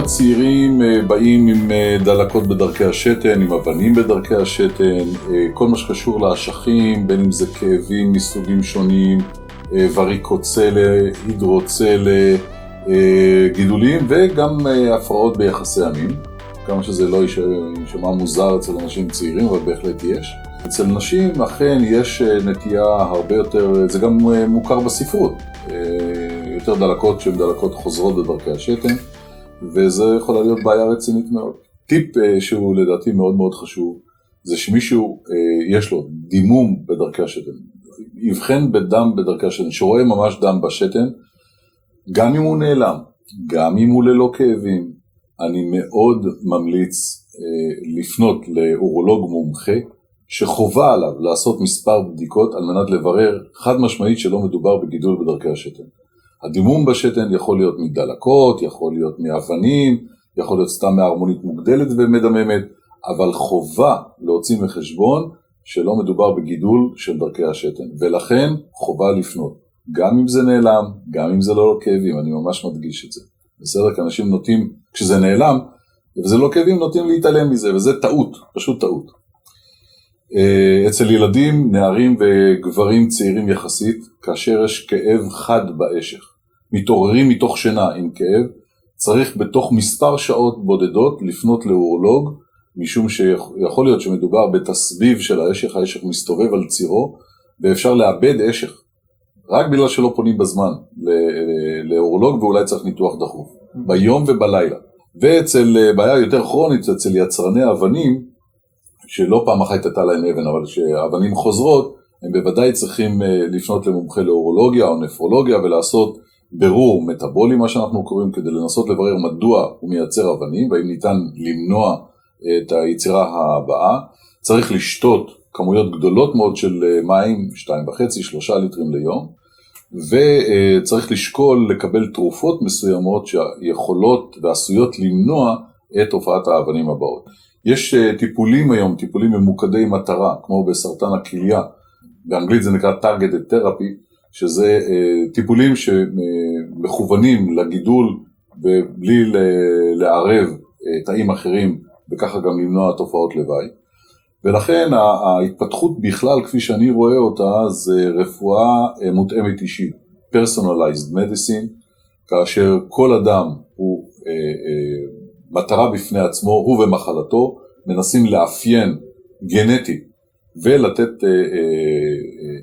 הצעירים באים עם דלקות בדרכי השתן, עם אבנים בדרכי השתן, כל מה שקשור לאשכים, בין אם זה כאבים מסוגים שונים, וריקוצלה, הידרוצלה, גידולים וגם הפרעות ביחסי המין. כמה שזה לא יישמע מוזר אצל אנשים צעירים, אבל בהחלט יש. אצל נשים אכן יש נטייה הרבה יותר, זה גם מוכר בספרות, יותר דלקות שהן דלקות חוזרות בדרכי השתן, וזה יכולה להיות בעיה רצינית מאוד. טיפ שהוא לדעתי מאוד מאוד חשוב, זה שמישהו יש לו דימום בדרכי השתן, יבחן בדם בדרכי השתן, שרואה ממש דם בשתן, גם אם הוא נעלם, גם אם הוא ללא כאבים, אני מאוד ממליץ לפנות לאורולוג מומחה, שחובה עליו לעשות מספר בדיקות על מנת לברר חד משמעית שלא מדובר בגידול בדרכי השתן. הדימום בשתן יכול להיות מדלקות, יכול להיות מאבנים, יכול להיות סתם מהרמונית מוגדלת ומדממת, אבל חובה להוציא מחשבון שלא מדובר בגידול של דרכי השתן, ולכן חובה לפנות. גם אם זה נעלם, גם אם זה לא כאבים, אני ממש מדגיש את זה. בסדר, כי אנשים נוטים, כשזה נעלם, וזה לא כאבים, נוטים להתעלם מזה, וזה טעות, פשוט טעות. אצל ילדים, נערים וגברים צעירים יחסית, כאשר יש כאב חד באשך, מתעוררים מתוך שינה עם כאב, צריך בתוך מספר שעות בודדות לפנות לאורולוג, משום שיכול להיות שמדובר בתסביב של האשך, האשך מסתובב על צירו, ואפשר לאבד אשך, רק בגלל שלא פונים בזמן לאורולוג, ואולי צריך ניתוח דחוף, ביום ובלילה. ואצל בעיה יותר כרונית, אצל יצרני אבנים, שלא פעם אחת הייתה להם אבן, אבל שהאבנים חוזרות, הם בוודאי צריכים לפנות למומחה לאורולוגיה או נפרולוגיה, ולעשות ברור מטאבולי, מה שאנחנו קוראים, כדי לנסות לברר מדוע הוא מייצר אבנים, והאם ניתן למנוע את היצירה הבאה. צריך לשתות כמויות גדולות מאוד של מים, 2.5-3 ליטרים ליום, וצריך לשקול לקבל תרופות מסוימות שיכולות ועשויות למנוע את תופעת האבנים הבאות. יש טיפולים היום, טיפולים ממוקדי מטרה, כמו בסרטן הכליה, באנגלית זה נקרא targeted therapy, שזה טיפולים שמכוונים לגידול ובלי לערב תאים אחרים, וככה גם למנוע תופעות לוואי. ולכן ההתפתחות בכלל, כפי שאני רואה אותה, זה רפואה מותאמת אישית, personalized medicine, כאשר כל אדם הוא מטרה בפני עצמו, הוא ומחלתו, מנסים לאפיין גנטי ולתת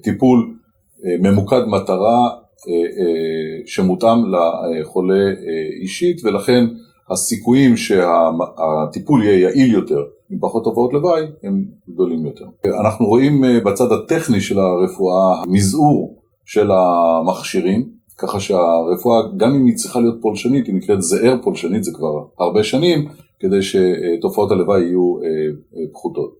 טיפול ממוקד מטרה שמותאם לחולה אישית, ולכן הסיכויים שהטיפול יהיה יעיל יותר עם פחות תופעות לוואי הם גדולים יותר. אנחנו רואים בצד הטכני של הרפואה מזעור של המכשירים, ככה שהרפואה, גם אם היא צריכה להיות פולשנית, היא נקראת זער פולשנית, זה כבר הרבה שנים, כדי שתופעות הלוואי יהיו פחותות.